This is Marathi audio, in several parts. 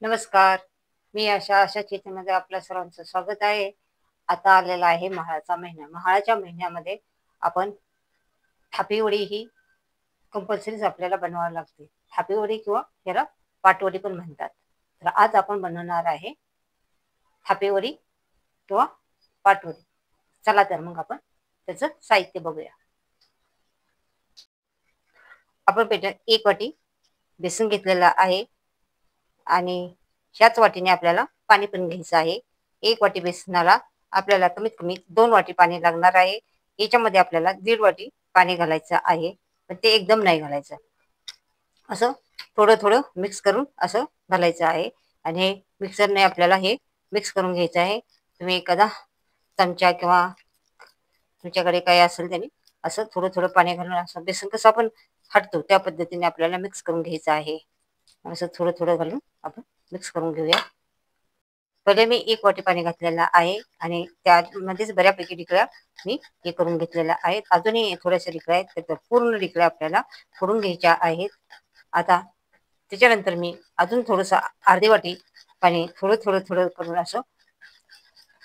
नमस्कार. मी आशा चेतनमध्ये आपल्या सर्वांचं स्वागत आहे. आता आलेला आहे महाळाचा महिना. महाळाच्या महिन्यामध्ये आपण थापी वडी ही कंपल्सरीच आपल्याला बनवावी लागते. थापी वडी किंवा याला पाटवडी पण म्हणतात. तर आज आपण बनवणार आहे थापी वडी किंवा पाटवडी. चला तर मग आपण त्याचं साहित्य बघूया. आपण पहिल्यांदा 1 वाटी बेसन घेतलेला आहे आणि ह्याच वाटीने आपल्याला पाणी पण घ्यायचं आहे. 1 वाटी बेसनाला आपल्याला कमीत कमी 2 वाटी पाणी लागणार आहे. याच्यामध्ये आपल्याला 1.5 वाटी पाणी घालायचं आहे, पण ते एकदम नाही घालायचं. असं थोडं थोडं मिक्स करून असं घालायचं आहे आणि हे मिक्सरने आपल्याला हे मिक्स करून घ्यायचं आहे. तुम्ही एखादा चमचा किंवा तुमच्याकडे काही असेल त्याने असं थोडं थोडं पाणी घालून असं बेसन कसं आपण हटतो त्या पद्धतीने आपल्याला मिक्स करून घ्यायचं आहे. असं थोडं थोडं घालून आपण मिक्स करून घेऊया. पहिले मी 1 वाटी पाणी घातलेलं आहे आणि त्यामध्येच बऱ्यापैकी ढिकळ्या मी हे करून घेतलेल्या आहेत. अजूनही थोड्याशा ढिकळ्या आहेत, तर पूर्ण ढिकळ्या आपल्याला फोडून घ्यायच्या आहेत. आता त्याच्यानंतर मी अजून थोडंसं अर्धी वाटी पाणी थोडं थोडं थोडं करून असं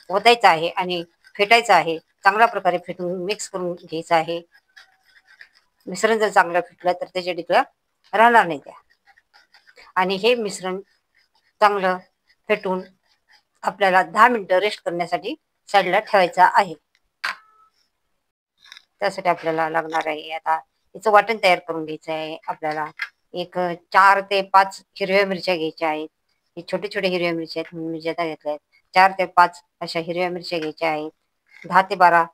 ओतायचं आहे आणि फेटायचं आहे. चांगल्या प्रकारे फेटून मिक्स करून घ्यायचं आहे. मिश्रण जर चांगलं फेटलं तर त्याच्या ढिकळ्या राहणार नाही त्या. आणि हे मिश्रण चांगलं फेटून आपल्याला 10 मिनिटं रेस्ट करण्यासाठी साईडला ठेवायचा आहे. त्यासाठी आपल्याला लागणार आहे आता याचं वाटण तयार करून घ्यायचं आहे. आपल्याला एक 4 ते 5 हिरव्या मिरच्या घ्यायच्या आहेत. हे छोटे छोटे हिरव्या मिरच्या आहेत, मी ज्यादा घेतल्या आहेत. 4 ते 5 अशा हिरव्या मिरच्या घ्यायच्या आहेत. 10 ते 12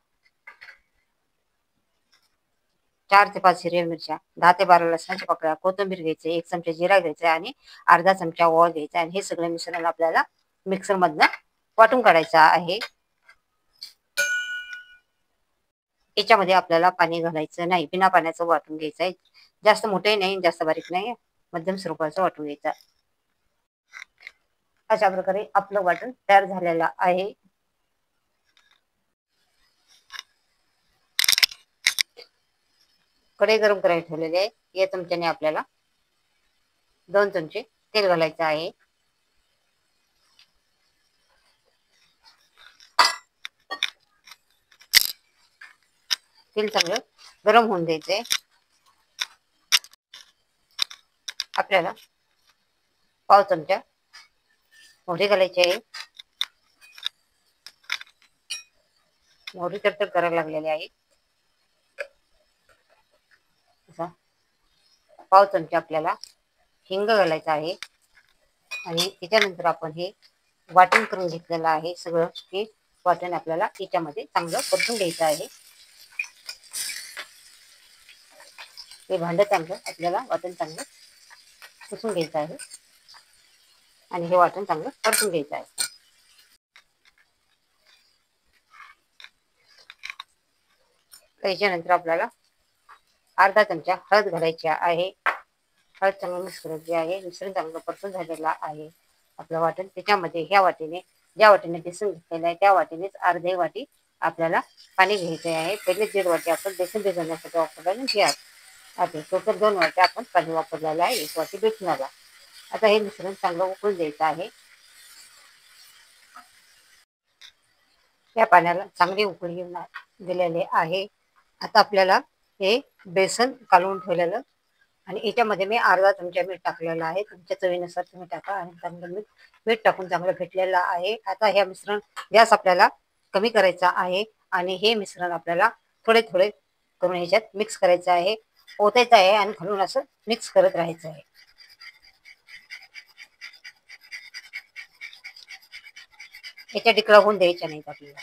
4 ते 5 हिरव्या मिरच्या, 10 ते 12 लसणाच्या पाकळ्या, कोथिंबीर घ्यायचे, 1 चमचा जिरा घ्यायचा आणि अर्धा चमचा ओवा घ्यायचा आणि हे सगळं मिश्रण आपल्याला मिक्सर मधनं वाटून काढायचं आहे. याच्यामध्ये आपल्याला पाणी घालायचं नाही, बिना पाण्याचं वाटून घ्यायचं आहे. जास्त मोठंही नाही, जास्त बारीक नाही, मध्यम स्वरूपाचं वाटून घ्यायचं. अशा प्रकारे आपलं वाटण तयार झालेलं आहे. कढई गरम करायला ठेवलेली आहे. या चमच्याने आपल्याला 2 चमचे तेल घालायचं आहे. तेल चांगलं गरम होऊन द्यायचंय. आपल्याला पाव चमचा मोहरी घालायची आहे. मोहरी तडतड करायला लागलेली आहे. पाव चमचा आपल्याला हिंग घालायचा आहे आणि त्याच्यानंतर आपण हे वाटण करून घेतलेलं आहे. सगळं हे वाटण आपल्याला याच्यामध्ये चांगलं परतून घ्यायचं आहे. हे भांडं चांगलं आपल्याला वाटण चांगलं पुसून घ्यायचं आहे आणि हे वाटण चांगलं परतून घ्यायचं आहे. त्याच्यानंतर आपल्याला अर्धा चमचा हळद घालायची आहे. हळद चांगलं मिक्स करायची आहे. मिश्रण चांगलं परतून झालेलं आहे आपलं वाटण. त्याच्यामध्ये ह्या वाटीने ज्या वाटीने बेसन घेतलेलं आहे त्या वाटीनेच अर्धी वाटी आपल्याला पाणी घ्यायचे आहे. पहिले 1.5 वाटी आपण बेसन भिजवण्यासाठी वापरलेलं घ्या. आता टोटल 2 वाटी आपण पाणी वापरलेलं आहे 1 वाटी बेसनाला. आता हे मिश्रण चांगलं उकळून द्यायचं आहे. या पाण्याला चांगली उकळी येऊन दिलेले आहे. आता आपल्याला हे बेसन कालवून ठेवलेलं आणि याच्यामध्ये मी अर्धा चमचा मीठ टाकलेलं आहे. तुमच्या चवीनुसार तुम्ही टाका आणि चांगलं मीठ टाकून चांगलं फेटलेलं आहे. आता हे मिश्रण गॅस आपल्याला कमी करायचा आहे आणि हे मिश्रण आपल्याला थोडे थोडे करून ह्याच्यात मिक्स करायचं आहे, ओतायचं आहे आणि खालून असं मिक्स करत राहायचं आहे. याच्या ढिकळा होऊन द्यायच्या नाहीत आपल्याला.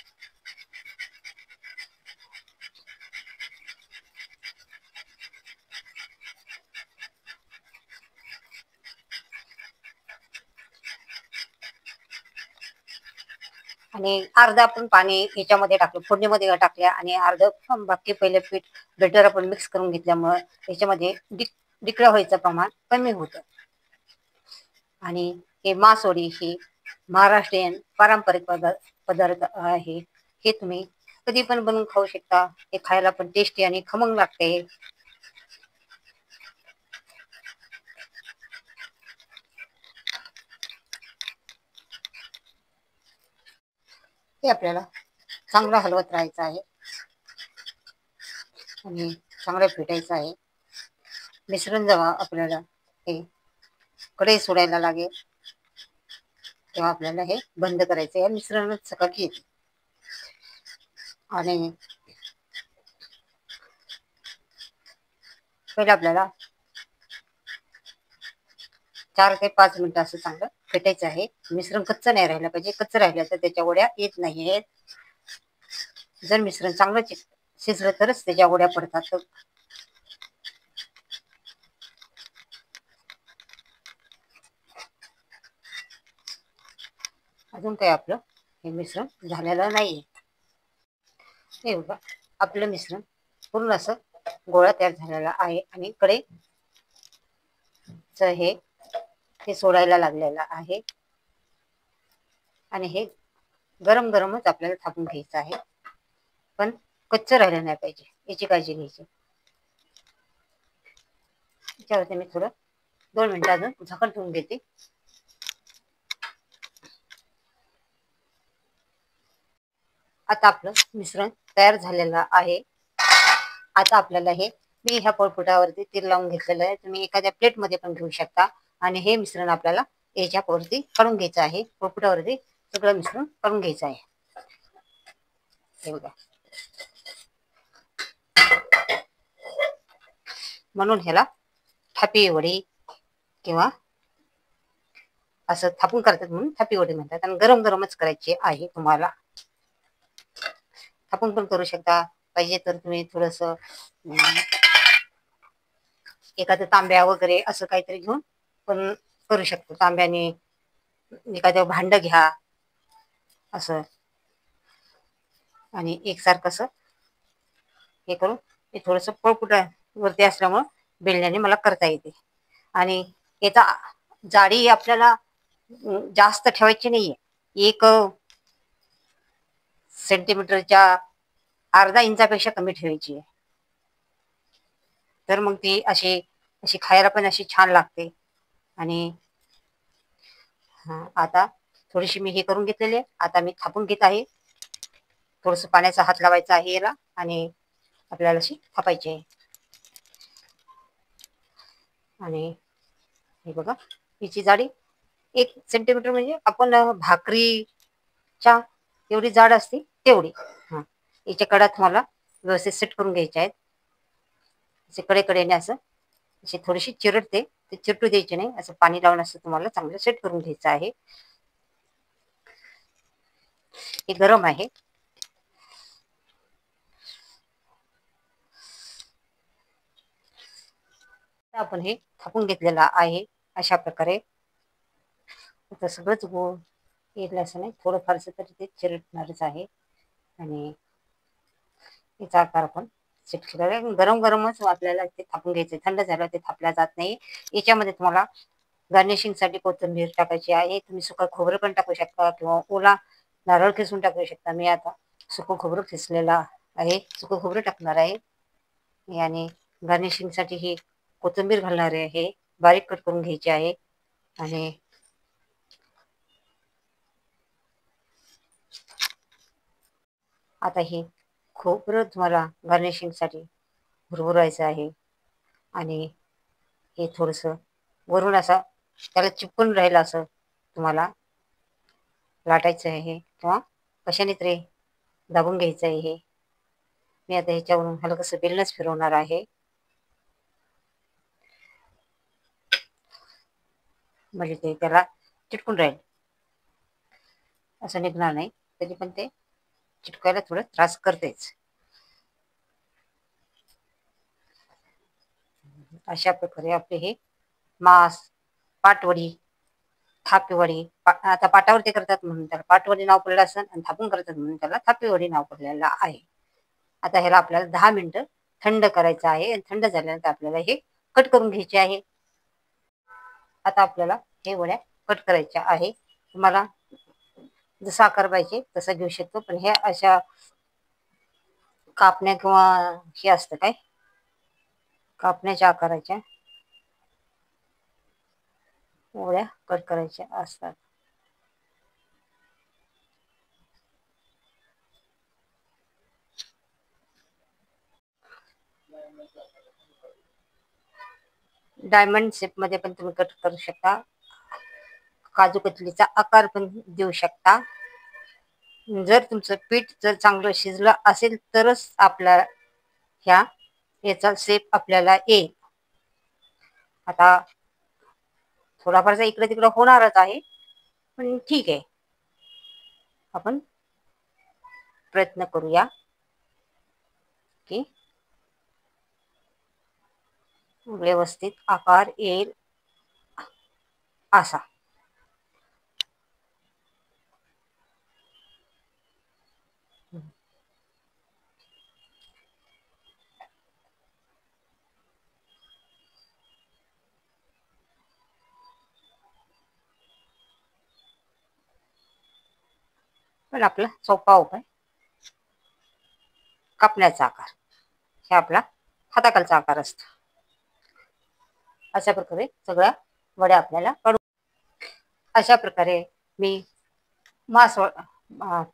आणि अर्धा आपण पाणी याच्यामध्ये टाकलं, फोडणीमध्ये टाकल्या आणि अर्ध बाकी पहिले पीठ बेटर आपण मिक्स करून घेतल्यामुळं याच्यामध्ये ढिकळा व्हायचं प्रमाण कमी होतं. आणि हे मासवडी ही महाराष्ट्रीयन पारंपरिक पदार्थ आहे. हे तुम्ही कधी पण बनवून खाऊ शकता. हे खायला पण टेस्टी आणि खमंग लागते. हे आपल्याला चांगलं हलवत राहायचं आहे आणि चांगलं फेटायचं आहे. मिश्रण जेव्हा आपल्याला हे कढई सोडायला लागेल तेव्हा आपल्याला हे बंद करायचं आहे. मिश्रणच चकाकी येते आणि पहिले आपल्याला 4 ते 5 मिनिटं असं चांगलं फेटायचं आहे. मिश्रण कच्चं नाही राहिलं पाहिजे. कच्चं राहिलं तर त्याच्या वड्या येत नाहीयेत. जर मिश्रण चांगलं शिजलं तरच त्याच्या वड्या पडतात. अजून काही आपलं हे मिश्रण झालेलं नाहीये. हे बघा, आपलं मिश्रण पूर्ण असं गोळा तयार झालेला आहे आणि हे सोडायला लागलेलं आहे आणि हे गरम गरमच आपल्याला थापून घ्यायचं आहे. पण कच्चं राहिलं नाही पाहिजे याची काळजी घ्यायची. त्याच्यावरती मी थोडं 2 मिनिटं अजून झाकण ठेवून घेते. आता आपलं मिश्रण तयार झालेलं आहे. आता आपल्याला मी ह्या पोळपाटावरती तेल लावून घेतलेलं आहे. तुम्ही एखाद्या प्लेटमध्ये पण घेऊ शकता आणि हे मिश्रण आपल्याला याच्यावरती काढून घ्यायचं आहे. पोळपाटावरती सगळं मिश्रण काढून घ्यायचं आहे. हे बघा, म्हणून ह्याला थापी वडी किंवा असं थापून करतात म्हणून थापी वडी म्हणतात. आणि गरम गरमच करायची आहे तुम्हाला. थापून पण करू शकता. पाहिजे तर तुम्ही थोडस एखादं तांब्या वगैरे असं काहीतरी घेऊन पण करू शकतो. तांब्याने एखादं भांड घ्या असं आणि एकसारखं असं हे करून हे थोडंसं पोळपाटावरती असल्यामुळं बेलण्याने मला करता येते. आणि याचा जाडी आपल्याला जास्त ठेवायची नाहीये. 1 सेंटीमीटरच्या अर्धा इंचापेक्षा कमी ठेवायची आहे. तर मग ती अशी खायला पण अशी छान लागते. आणि आता थोडीशी मी हे करून घेतलेली आहे. आता मी थापून घेत आहे. थोडस पाण्याचा हात लावायचा आहे याला आणि आपल्याला अशी थापायची आहे. आणि हे बघा, हिची जाडी 1 सेंटीमीटर म्हणजे आपण भाकरीच्या एवढी जाड असते तेवढी. याच्या कडा तुम्हाला व्यवस्थित सेट करून घ्यायच्या आहेत. असे कडेकडेने असं अशी थोडीशी चिरटते, ते चिरटू द्यायची नाही. असं पाणी लावून असं तुम्हाला चांगलं सेट करून घ्यायचं आहे. हे गरम आहे. आपण हे थापून घेतलेलं आहे. अशा प्रकारे आता सगळंच गोळ येईल असं नाही, थोडं फारसं तरी ते चिरटणारच आहे. आणि याचा आकार आपण सेट केलेला आहे. गरम गरमच आपल्याला ते थापून घ्यायचे. थंड झालं ते थापल्या जात नाही. याच्यामध्ये तुम्हाला गार्निशिंग साठी कोथिंबीर टाकायची आहे. तुम्ही सुकं खोबरं पण टाकू शकता किंवा ओला नारळ खिसून टाकू शकता. मी आता सुकं खोबरं खिसलेलं आहे, सुकं खोबरं टाकणार आहे. आणि गार्निशिंग साठी ही कोथिंबीर घालणार आहे. बारीक कट करून घ्यायची आहे. आणि आता हे खोबरं तुम्हाला गार्निशिंग साठी भुरभुरायचं आहे. आणि हे थोडस वरून असं त्याला चिपकून राहील असं तुम्हाला लाटायचं आहे किंवा कशाने तरी दाबून घ्यायचं आहे. मी आता ह्याच्यावरून हलकसं बेलनच फिरवणार आहे. म्हणजे ते त्याला चिटकून राहील, असं निघणार नाही. तरी पण ते चिटकायला थोडं त्रास करतेच. अशा प्रकारे आपले हे मास, पाटवडी, थापीवडी, आता पाटावरती करतात म्हणून त्याला पाटवडी नाव पडलं असेल आणि थापून करतात म्हणून त्याला थापीवडी नाव पडलेलं आहे. आता ह्याला आपल्याला 10 मिनिटं थंड करायचं आहे. आणि थंड झाल्यानंतर आपल्याला हे कट करून घ्यायचे आहे. आता आपल्याला हे वड्या कट करायच्या आहे. तुम्हाला जसा आकार पाहिजे तसा घेऊ शकतो. पण हे अशा कापण्या किंवा हे असतं काय, कापण्याच्या आकाराच्या वड्या कट करायच्या असतात. डायमंड शेपमध्ये पण तुम्ही कट करू शकता. काजू कतलीचा आकार पण देऊ शकता. जर तुमचं पीठ जर चांगलं शिजलं असेल तरच आपला याचा शेप आपल्याला येईल. आता थोडाफारचा इकडे तिकडे होणारच आहे, पण ठीक आहे, आपण प्रयत्न करूया की व्यवस्थित आकार येईल असा. पण आपला सोपा उपाय कापण्याचा आकार, हे आपला हाताखालचा आकार असतो. अशा प्रकारे सगळ्या वड्या आपल्याला काढून, अशा प्रकारे मी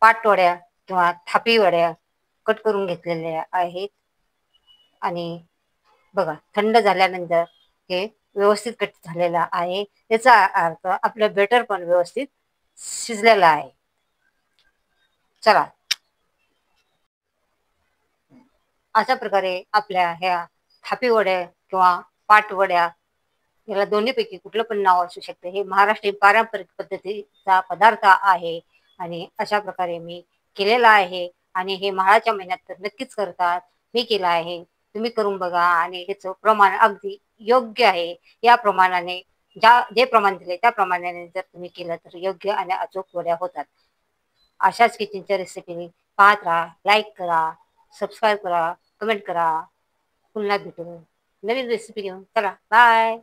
पाट वड्या किंवा थापी वड्या कट करून घेतलेल्या आहेत. आणि बघा, थंड झाल्यानंतर हे व्यवस्थित कट झालेलं आहे. याचा अर्थ आपलं बेटर पण व्यवस्थित शिजलेलं आहे. चला, अशा प्रकारे आपल्या ह्या थापी वड्या किंवा पाट वड्या, याला दोन्हीपैकी कुठलं पण नाव असू शकते, हे महाराष्ट्रीयन पारंपरिक पद्धतीचा पदार्थ आहे. आणि अशा प्रकारे मी केलेला आहे. आणि हे माळाच्या महिन्यात तर नक्कीच करतात. मी केलं आहे, तुम्ही करून बघा. आणि ह्याचं प्रमाण अगदी योग्य आहे. या प्रमाणाने जे प्रमाण दिले त्या प्रमाणाने जर तुम्ही केलं तर योग्य आणि अचूक वड्या होतात. अशाच किचनच्या रेसिपी पाहत राहा, लाईक करा, सबस्क्राईब करा, कमेंट करा. पुन्हा भेटू नवीन रेसिपी घेऊन. चला, बाय.